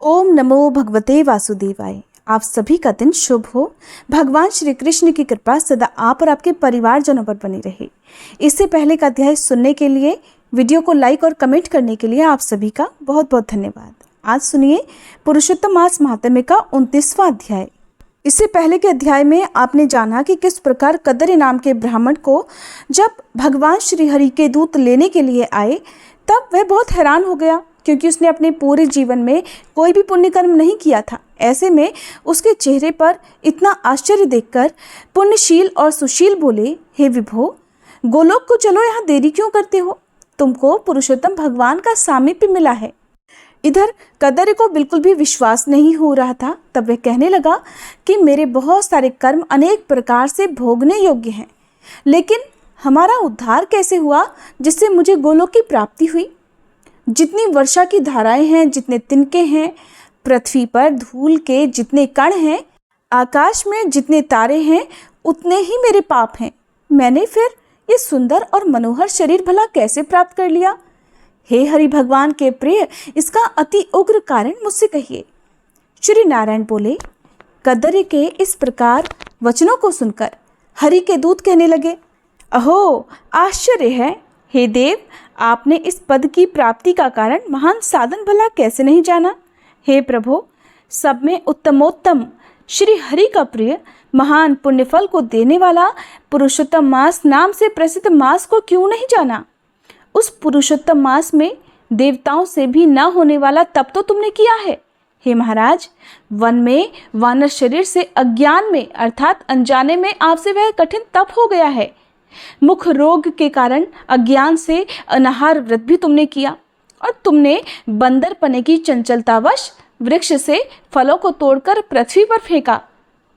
ओम नमो भगवते वासुदेवाय। आप सभी का दिन शुभ हो। भगवान श्री कृष्ण की कृपा सदा आप और आपके परिवारजनों पर बनी रहे। इससे पहले का अध्याय सुनने के लिए, वीडियो को लाइक और कमेंट करने के लिए आप सभी का बहुत बहुत धन्यवाद। आज सुनिए पुरुषोत्तम मास महात्म्य का 29वां अध्याय। इससे पहले के अध्याय में आपने जाना कि किस प्रकार कदर्य नाम के ब्राह्मण को जब भगवान श्री हरि के दूत लेने के लिए आए तब वह बहुत हैरान हो गया, क्योंकि उसने अपने पूरे जीवन में कोई भी पुण्य कर्म नहीं किया था। ऐसे में उसके चेहरे पर इतना आश्चर्य देखकर पुण्यशील और सुशील बोले, हे विभो, गोलोक को चलो, यहाँ देरी क्यों करते हो? तुमको पुरुषोत्तम भगवान का सामीप्य मिला है। इधर कदर्य को बिल्कुल भी विश्वास नहीं हो रहा था। तब वह कहने लगा कि मेरे बहुत सारे कर्म अनेक प्रकार से भोगने योग्य हैं, लेकिन हमारा उद्धार कैसे हुआ जिससे मुझे गोलोक की प्राप्ति हुई? जितनी वर्षा की धाराएं हैं, जितने तिनके हैं, पृथ्वी पर धूल के जितने कण हैं, आकाश में जितने तारे हैं, उतने ही मेरे पाप हैं। मैंने फिर ये सुंदर और मनोहर शरीर भला कैसे प्राप्त कर लिया? हे हरि भगवान के प्रिय, इसका अति उग्र कारण मुझसे कहिए। श्री नारायण बोले। कदर्य के इस प्रकार वचनों को सुनकर हरि के दूत कहने लगे, अहो, आश्चर्य है। हे देव, आपने इस पद की प्राप्ति का कारण महान साधन भला कैसे नहीं जाना? हे प्रभु, सब में उत्तमोत्तम श्री हरि का प्रिय महान पुण्यफल को देने वाला पुरुषोत्तम मास नाम से प्रसिद्ध मास को क्यों नहीं जाना? उस पुरुषोत्तम मास में देवताओं से भी न होने वाला तप तो तुमने किया है। हे महाराज, वन में वानर शरीर से अज्ञान में अर्थात अनजाने में आपसे वह कठिन तप हो गया है। मुख रोग के कारण अज्ञान से अनाहार व्रत भी तुमने किया, और तुमने बंदरपने की चंचलतावश वृक्ष से फलों को तोड़कर पृथ्वी पर फेंका।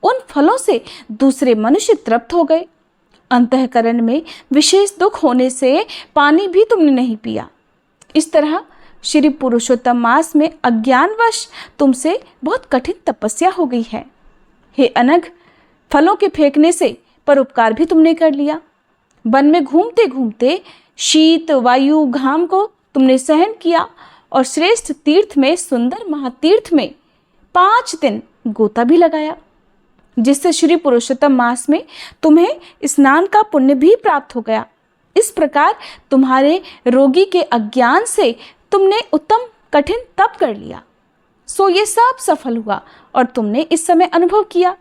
उन फलों से दूसरे मनुष्य तृप्त हो गए। अंतःकरण में विशेष दुख होने से पानी भी तुमने नहीं पिया। इस तरह श्री पुरुषोत्तम मास में अज्ञानवश तुमसे बहुत कठिन तपस्या हो गई है। हे अनघ, फलों के फेंकने से परोपकार भी तुमने कर लिया। वन में घूमते घूमते शीत, वायु, घाम को तुमने सहन किया, और श्रेष्ठ तीर्थ में, सुंदर महातीर्थ में 5 दिन गोता भी लगाया, जिससे श्री पुरुषोत्तम मास में तुम्हें स्नान का पुण्य भी प्राप्त हो गया। इस प्रकार तुम्हारे रोगी के अज्ञान से तुमने उत्तम कठिन तप कर लिया, सो ये सब सफल हुआ और तुमने इस समय अनुभव किया।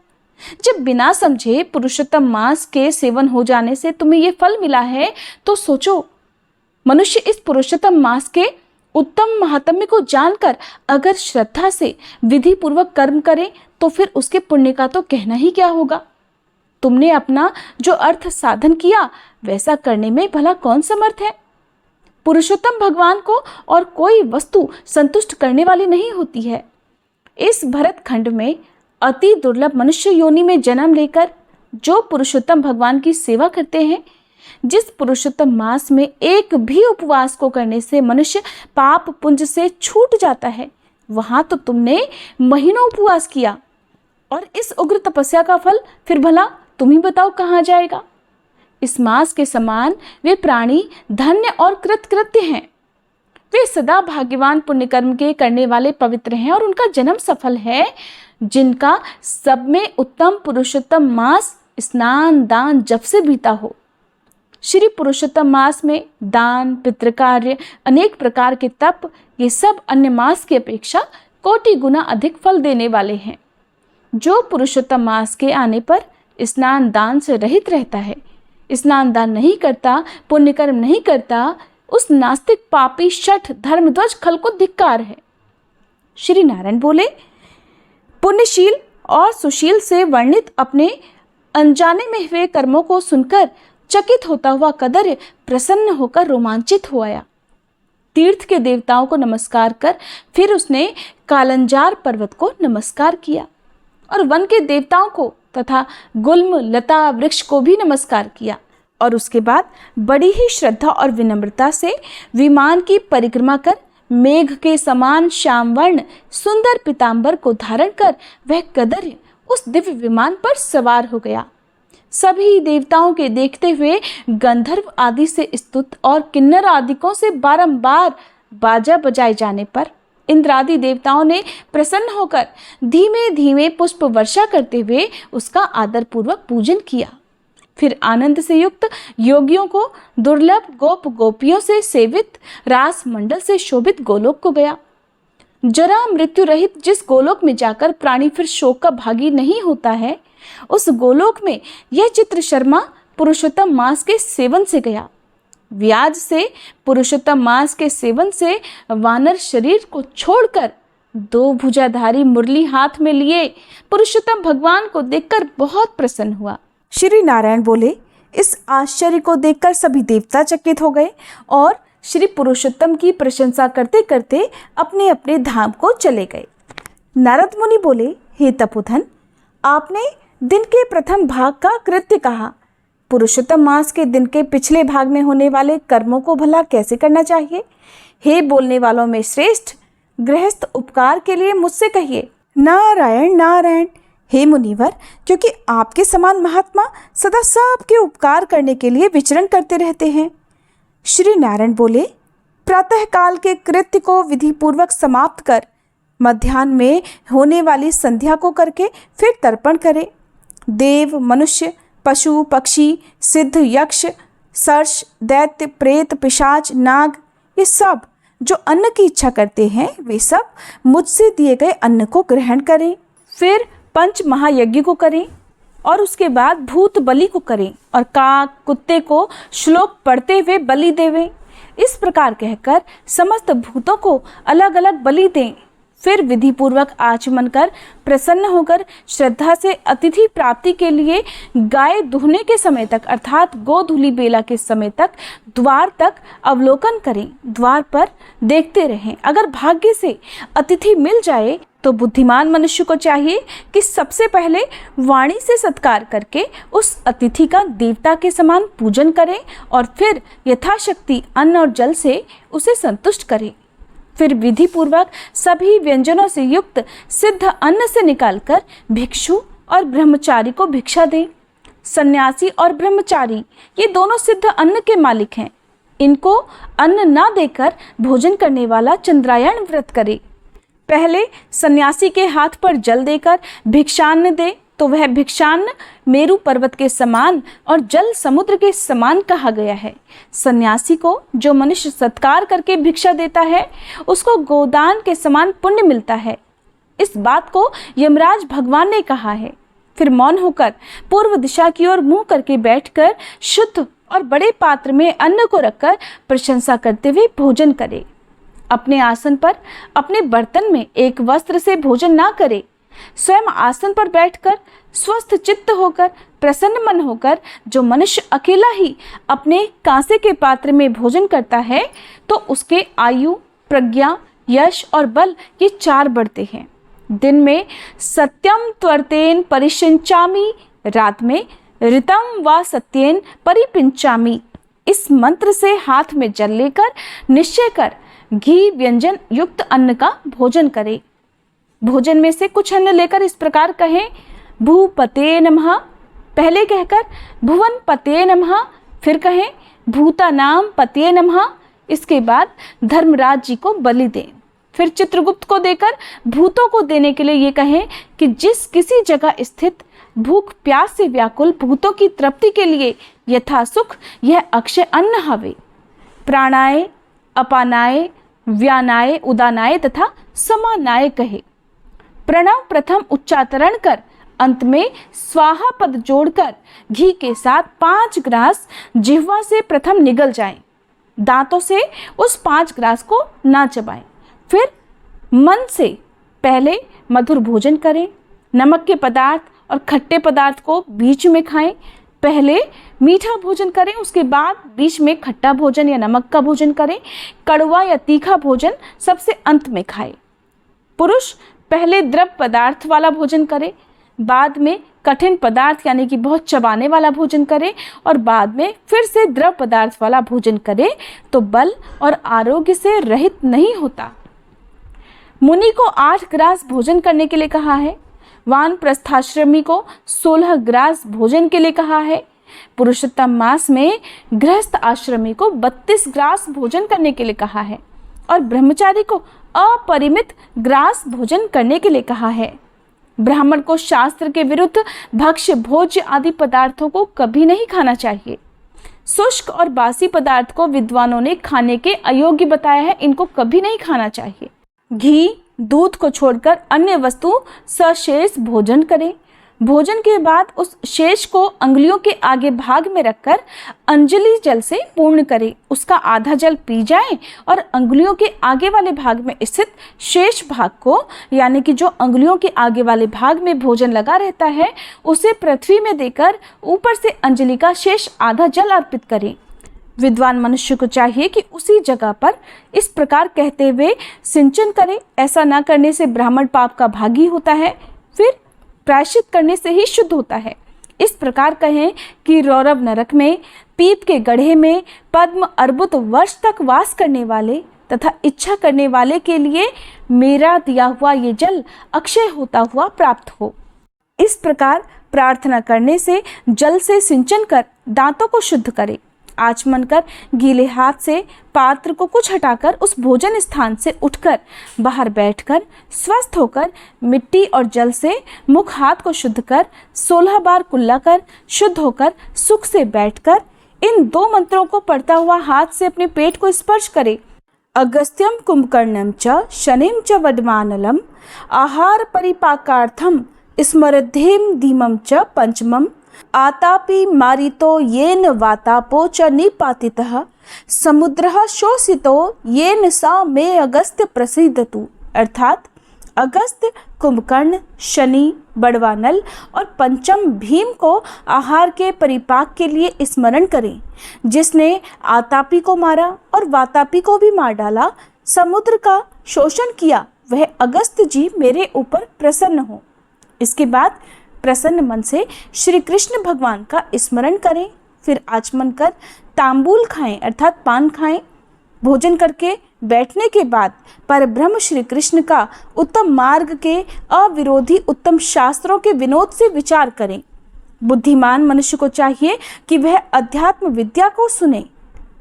जब बिना समझे पुरुषोत्तम मास के सेवन हो जाने से तुम्हें ये फल मिला है, तो सोचो, मनुष्य इस पुरुषोत्तम मास के उत्तम महात्म्य को जानकर अगर श्रद्धा से विधि पूर्वक कर्म करे तो फिर उसके पुण्य का तो कहना ही क्या होगा। तुमने अपना जो अर्थ साधन किया वैसा करने में भला कौन समर्थ है? पुरुषोत्तम भगवान को और कोई वस्तु संतुष्ट करने वाली नहीं होती है। इस भरत खंड में अति दुर्लभ मनुष्य योनि में जन्म लेकर जो पुरुषोत्तम भगवान की सेवा करते हैं, जिस पुरुषोत्तम मास में एक भी उपवास को करने से मनुष्य पाप पुंज से छूट जाता है, वहां तो तुमने महीनों उपवास किया, और इस उग्र तपस्या का फल फिर भला तुम ही बताओ कहाँ जाएगा? इस मास के समान वे प्राणी धन्य और कृतकृत्य हैं। वे सदा भाग्यवान पुण्य कर्म के करने वाले पवित्र हैं, और उनका जन्म सफल है जिनका सब में उत्तम पुरुषोत्तम मास स्नान दान जब से बीता हो। श्री पुरुषोत्तम मास में दान, पितृकार्य, अनेक प्रकार के तप, ये सब अन्य मास की अपेक्षा कोटि गुना अधिक फल देने वाले हैं। जो पुरुषोत्तम मास के आने पर स्नान दान से रहित रहता है, स्नान दान नहीं करता, पुण्य कर्म नहीं करता, उस नास्तिक पापी शठ धर्मध्वज खल को धिक्कार है। श्री नारायण बोले। पुण्यशील और सुशील से वर्णित अपने अनजाने में हुए कर्मों को सुनकर चकित होता हुआ कदर्य प्रसन्न होकर रोमांचित हो आया। तीर्थ के देवताओं को नमस्कार कर फिर उसने कालंजार पर्वत को नमस्कार किया, और वन के देवताओं को तथा गुल्म लता वृक्ष को भी नमस्कार किया, और उसके बाद बड़ी ही श्रद्धा और विनम्रता से विमान की परिक्रमा कर मेघ के समान श्यामवर्ण सुंदर पीतांबर को धारण कर वह कदर्य उस दिव्य विमान पर सवार हो गया। सभी देवताओं के देखते हुए गंधर्व आदि से स्तुत और किन्नर आदिकों से बारंबार बाजा बजाए जाने पर इंद्रादि देवताओं ने प्रसन्न होकर धीमे धीमे पुष्प वर्षा करते हुए उसका आदर पूर्वक पूजन किया। फिर आनंद से युक्त योगियों को दुर्लभ गोप गोपियों से सेवित रास मंडल से शोभित गोलोक को गया। जरा मृत्यु रहित जिस गोलोक में जाकर प्राणी फिर शोक का भागी नहीं होता है, उस गोलोक में यह चित्र शर्मा पुरुषोत्तम मांस के सेवन से गया। व्याज से पुरुषोत्तम मांस के सेवन से वानर शरीर को छोड़कर 2 भुजाधारी मुरली हाथ में लिए पुरुषोत्तम भगवान को देखकर बहुत प्रसन्न हुआ। श्री नारायण बोले, इस आश्चर्य को देखकर सभी देवता चकित हो गए और श्री पुरुषोत्तम की प्रशंसा करते करते अपने अपने धाम को चले गए। नारद मुनि बोले, हे तपोधन, आपने दिन के प्रथम भाग का कृत्य कहा। पुरुषोत्तम मास के दिन के पिछले भाग में होने वाले कर्मों को भला कैसे करना चाहिए? हे बोलने वालों में श्रेष्ठ, गृहस्थ उपकार के लिए मुझसे कहिए। नारायण नारायण। हे मुनिवर, क्योंकि आपके समान महात्मा सदा सबके उपकार करने के लिए विचरण करते रहते हैं। श्री नारायण बोले, प्रातः काल के कृत्य को विधि पूर्वक समाप्त कर मध्याह्न में होने वाली संध्या को करके फिर तर्पण करें। देव, मनुष्य, पशु, पक्षी, सिद्ध, यक्ष, सर्ष, दैत्य, प्रेत, पिशाच, नाग, ये सब जो अन्न की इच्छा करते हैं वे सब मुझसे दिए गए अन्न को ग्रहण करें। फिर पंच महायज्ञ को करें और उसके बाद भूत बलि को करें और काक, कुत्ते को श्लोक पढ़ते हुए बलि देवें। इस प्रकार कहकर समस्त भूतों को अलग अलग बलि दें। फिर विधि पूर्वक आचमन कर प्रसन्न होकर श्रद्धा से अतिथि प्राप्ति के लिए गाय दुहने के समय तक अर्थात गोधूलि बेला के समय तक द्वार तक अवलोकन करें। द्वार पर देखते रहें। अगर भाग्य से अतिथि मिल जाए तो बुद्धिमान मनुष्य को चाहिए कि सबसे पहले वाणी से सत्कार करके उस अतिथि का देवता के समान पूजन करें और फिर यथाशक्ति अन्न और जल से उसे संतुष्ट करें। फिर विधि पूर्वक सभी व्यंजनों से युक्त सिद्ध अन्न से निकालकर भिक्षु और ब्रह्मचारी को भिक्षा दें। सन्यासी और ब्रह्मचारी ये दोनों सिद्ध अन्न के मालिक हैं। इनको अन्न ना देकर भोजन करने वाला चंद्रायण व्रत करे। पहले सन्यासी के हाथ पर जल देकर भिक्षान्न दे तो वह भिक्षान्न मेरु पर्वत के समान और जल समुद्र के समान कहा गया है। सन्यासी को जो मनुष्य सत्कार करके भिक्षा देता है उसको गोदान के समान पुण्य मिलता है। इस बात को यमराज भगवान ने कहा है। फिर मौन होकर पूर्व दिशा की ओर मुंह करके बैठकर शुद्ध और बड़े पात्र में अन्न को रखकर प्रशंसा करते हुए भोजन करे। अपने आसन पर अपने बर्तन में एक वस्त्र से भोजन ना करे। स्वयं आसन पर बैठकर स्वस्थ चित्त होकर प्रसन्न मन होकर जो मनुष्य अकेला ही अपने कांसे के पात्र में भोजन करता है तो उसके आयु, प्रज्ञा, यश और बल ये 4 बढ़ते हैं। दिन में सत्यम त्वर्तेन परिशिंचामि, रात में ऋतम व सत्येन परिपिंचामि। इस मंत्र से हाथ में जल लेकर निश्चय कर घी व्यंजन युक्त अन्न का भोजन करे। भोजन में से कुछ अन्न लेकर इस प्रकार कहें, भूपते नमः। पहले कहकर भुवन पते नमः, फिर कहें भूतानाम पते नमः। इसके बाद धर्मराज जी को बलि दें। फिर चित्रगुप्त को देकर भूतों को देने के लिए ये कहें कि जिस किसी जगह स्थित भूख प्यास से व्याकुल भूतों की तृप्ति के लिए यथा सुख यह अक्षय अन्न हवे। प्राणाय, अपानाय, व्यानाय, उदानाय तथा समानाय कहे। प्रणव प्रथम उच्चारण कर अंत में स्वाहा पद जोड़कर घी के साथ 5 ग्रास जिह्वा से प्रथम निगल जाएं। दांतों से उस 5 ग्रास को ना चबाएं। फिर मन से पहले मधुर भोजन करें। नमक के पदार्थ और खट्टे पदार्थ को बीच में खाएं। पहले मीठा भोजन करें, उसके बाद बीच में खट्टा भोजन या नमक का भोजन करें। कड़वा या तीखा भोजन सबसे अंत में खाएं। पुरुष पहले द्रव पदार्थ वाला भोजन करे, बाद में कठिन पदार्थ यानी कि बहुत चबाने वाला भोजन करे और बाद में फिर से द्रव पदार्थ वाला भोजन करे तो बल और आरोग्य से रहित नहीं होता। मुनि को 8 ग्रास भोजन करने के लिए कहा है। वानप्रस्थाश्रमी को 16 ग्रास भोजन के लिए कहा है। पुरुषोत्तम मास में गृहस्थ आश्रमी को 32 ग्रास भोजन करने के लिए कहा है और ब्रह्मचारी को अपरिमित ग्रास भोजन करने के लिए कहा है। ब्राह्मण को शास्त्र के विरुद्ध भक्ष्य भोज्य आदि पदार्थों को कभी नहीं खाना चाहिए। शुष्क और बासी पदार्थ को विद्वानों ने खाने के अयोग्य बताया है, इनको कभी नहीं खाना चाहिए। घी दूध को छोड़कर अन्य वस्तु सशेष भोजन करें। भोजन के बाद उस शेष को अंगुलियों के आगे भाग में रखकर अंजलि जल से पूर्ण करें। उसका आधा जल पी जाए और अंगुलियों के आगे वाले भाग में स्थित शेष भाग को, यानी कि जो अंगुलियों के आगे वाले भाग में भोजन लगा रहता है, उसे पृथ्वी में देकर ऊपर से अंजलि का शेष आधा जल अर्पित करें। विद्वान मनुष्य को चाहिए कि उसी जगह पर इस प्रकार कहते हुए सिंचन करे। ऐसा न करने से ब्राह्मण पाप का भागी होता है, फिर प्रायश्चित करने से ही शुद्ध होता है। इस प्रकार कहें कि रौरव नरक में पीप के गड्ढे में पद्म अर्बुत वर्ष तक वास करने वाले तथा इच्छा करने वाले के लिए मेरा दिया हुआ ये जल अक्षय होता हुआ प्राप्त हो। इस प्रकार प्रार्थना करने से जल से सिंचन कर दांतों को शुद्ध करे। आचमन कर गीले हाथ से पात्र को कुछ हटाकर उस भोजन स्थान से उठकर बाहर बैठकर स्वस्थ होकर मिट्टी और जल से मुख हाथ को शुद्ध कर 16 बार कुल्ला कर शुद्ध होकर सुख से बैठकर इन 2 मंत्रों को पढ़ता हुआ हाथ से अपने पेट को स्पर्श करे। अगस्त्यम कुंभकर्णम च शनिम च वडमानलम आहार परिपाकार्थम स्मरद्धेम धीमम च पंचमम आतापि मारितो येन वातापो च निपातितः समुद्रः शोषितो येन सा मे अगस्त्य प्रसीदतु। अर्थात अगस्त्य, कुंभकर्ण, शनि, बड़वानल और पंचम भीम को आहार के परिपाक के लिए स्मरण करें। जिसने आतापी को मारा और वातापी को भी मार डाला, समुद्र का शोषण किया, वह अगस्त्य जी मेरे ऊपर प्रसन्न हो। इसके बाद प्रसन्न मन से श्री कृष्ण भगवान का स्मरण करें। फिर आचमन कर तांबूल खाएं अर्थात पान खाएं। भोजन करके बैठने के बाद परब्रह्म श्री कृष्ण का उत्तम मार्ग के अविरोधी उत्तम शास्त्रों के विनोद से विचार करें। बुद्धिमान मनुष्य को चाहिए कि वह अध्यात्म विद्या को सुने।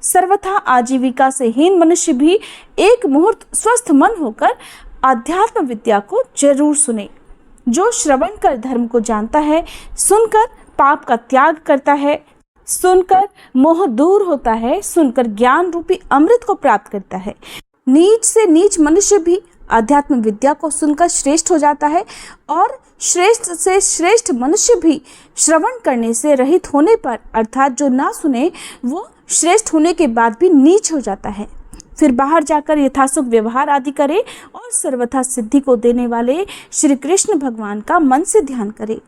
सर्वथा आजीविका से हीन मनुष्य भी एक मुहूर्त स्वस्थ मन होकर अध्यात्म विद्या को जरूर सुने। जो श्रवण कर धर्म को जानता है, सुनकर पाप का त्याग करता है, सुनकर मोह दूर होता है, सुनकर ज्ञान रूपी अमृत को प्राप्त करता है। नीच से नीच मनुष्य भी अध्यात्म विद्या को सुनकर श्रेष्ठ हो जाता है और श्रेष्ठ से श्रेष्ठ मनुष्य भी श्रवण करने से रहित होने पर अर्थात जो ना सुने वो श्रेष्ठ होने के बाद भी नीच हो जाता है। फिर बाहर जाकर यथासुख व्यवहार आदि करे और सर्वथा सिद्धि को देने वाले श्री कृष्ण भगवान का मन से ध्यान करे।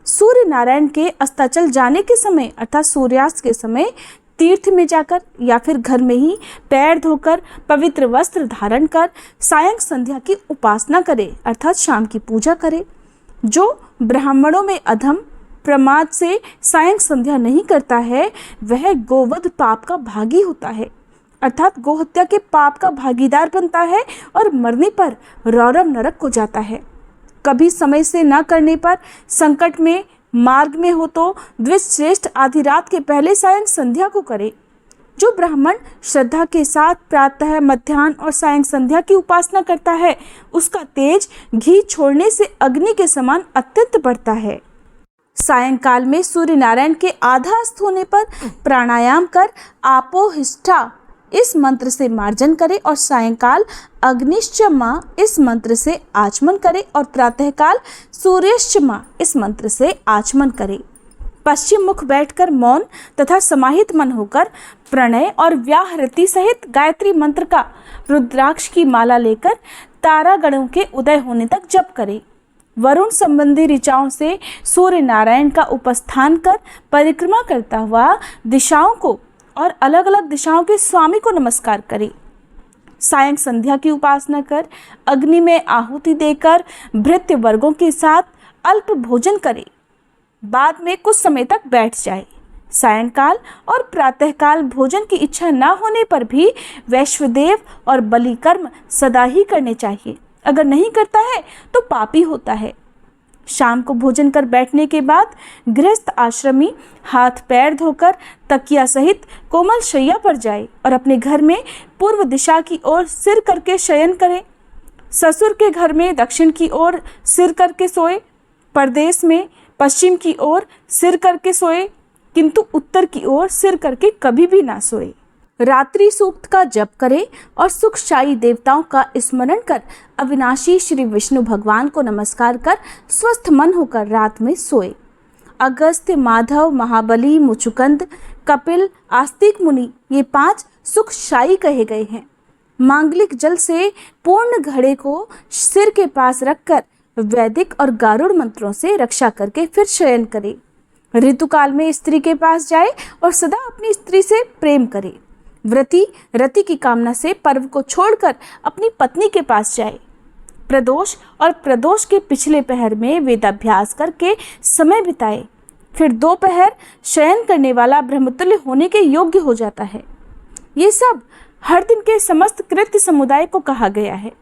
सूर्य नारायण के अस्ताचल जाने के समय अर्थात सूर्यास्त के समय तीर्थ में जाकर या फिर घर में ही पैर धोकर पवित्र वस्त्र धारण कर सायं संध्या की उपासना करे अर्थात शाम की पूजा करे। जो ब्राह्मणों में अधम प्रमाद से सायं संध्या नहीं करता है वह गोवध पाप का भागी होता है अर्थात गोहत्या के पाप का भागीदार बनता है और मरने पर रौरव नरक को जाता है। कभी समय से न करने पर संकट में मार्ग में हो तो द्विश्रेष्ठ आधी रात के पहले सायं संध्या को करे। जो ब्राह्मण श्रद्धा के साथ प्रातः मध्याह्न और सायं संध्या की उपासना करता है उसका तेज घी छोड़ने से अग्नि के समान अत्यंत बढ़ता है। सायंकाल में सूर्य नारायण के आधा अस्त होने पर प्राणायाम कर आपोहिष्ठा इस मंत्र से मार्जन करे और सायंकाल अग्निश्चमा इस मंत्र से आचमन करे और प्रातःकाल सूर्यश्चमा इस मंत्र से आचमन करे। पश्चिम मुख बैठकर मौन तथा समाहित मन होकर प्रणय और व्याहृति सहित गायत्री मंत्र का रुद्राक्ष की माला लेकर तारागणों के उदय होने तक जप करे। वरुण संबंधी ऋचाओं से सूर्य नारायण का उपस्थान कर परिक्रमा करता हुआ दिशाओं को और अलग अलग दिशाओं के स्वामी को नमस्कार करे। सायं संध्या की उपासना कर अग्नि में आहुति देकर भृत्य वर्गों के साथ अल्प भोजन करे। बाद में कुछ समय तक बैठ जाए। सायंकाल और प्रातःकाल भोजन की इच्छा न होने पर भी वैश्वदेव और बलि कर्म सदा ही करने चाहिए। अगर नहीं करता है तो पापी होता है। शाम को भोजन कर बैठने के बाद गृहस्थ आश्रमी हाथ पैर धोकर तकिया सहित कोमल शैया पर जाए और अपने घर में पूर्व दिशा की ओर सिर करके शयन करे। ससुर के घर में दक्षिण की ओर सिर करके सोए, परदेश में पश्चिम की ओर सिर करके सोए, किंतु उत्तर की ओर सिर करके कभी भी ना सोए। रात्रि सूक्त का जप करे और सुखशायी देवताओं का स्मरण कर अविनाशी श्री विष्णु भगवान को नमस्कार कर स्वस्थ मन होकर रात में सोए। अगस्त्य, माधव, महाबली, मुचुकुंद, कपिल, आस्तिक मुनि ये 5 सुखशायी कहे गए हैं। मांगलिक जल से पूर्ण घड़े को सिर के पास रखकर वैदिक और गारुड़ मंत्रों से रक्षा करके फिर शयन करे। ऋतुकाल में स्त्री के पास जाए और सदा अपनी स्त्री से प्रेम करे। व्रती रति की कामना से पर्व को छोड़कर अपनी पत्नी के पास जाए। प्रदोष और प्रदोष के पिछले पहर में वेदाभ्यास करके समय बिताए। फिर दोपहर शयन करने वाला ब्रह्मतुल्य होने के योग्य हो जाता है। ये सब हर दिन के समस्त कृत्य समुदाय को कहा गया है।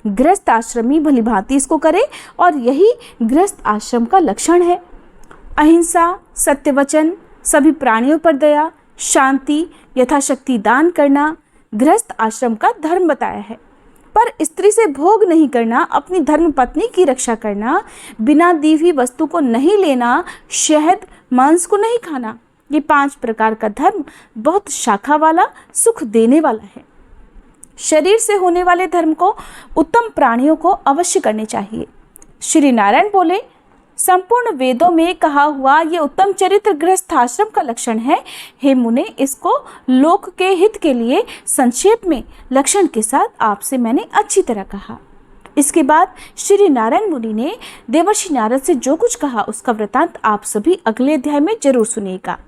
गृहस्थ आश्रमी भली भांति इसको करे और यही गृहस्थ आश्रम का लक्षण है। अहिंसा, सत्यवचन, सभी प्राणियों पर दया, शांति, यथाशक्ति दान करना गृहस्थ आश्रम का धर्म बताया है। पर स्त्री से भोग नहीं करना, अपनी धर्म पत्नी की रक्षा करना, बिना दी हुई वस्तु को नहीं लेना, शहद मांस को नहीं खाना, ये 5 प्रकार का धर्म बहुत शाखा वाला, सुख देने वाला है। शरीर से होने वाले धर्म को उत्तम प्राणियों को अवश्य करने चाहिए। श्री नारायण बोले, संपूर्ण वेदों में कहा हुआ ये उत्तम चरित्र गृहस्थाश्रम का लक्षण है। हे मुने, इसको लोक के हित के लिए संक्षेप में लक्षण के साथ आपसे मैंने अच्छी तरह कहा। इसके बाद श्री नारायण मुनि ने देवर्षि नारद से जो कुछ कहा उसका वृतांत आप सभी अगले अध्याय में जरूर सुनिएगा।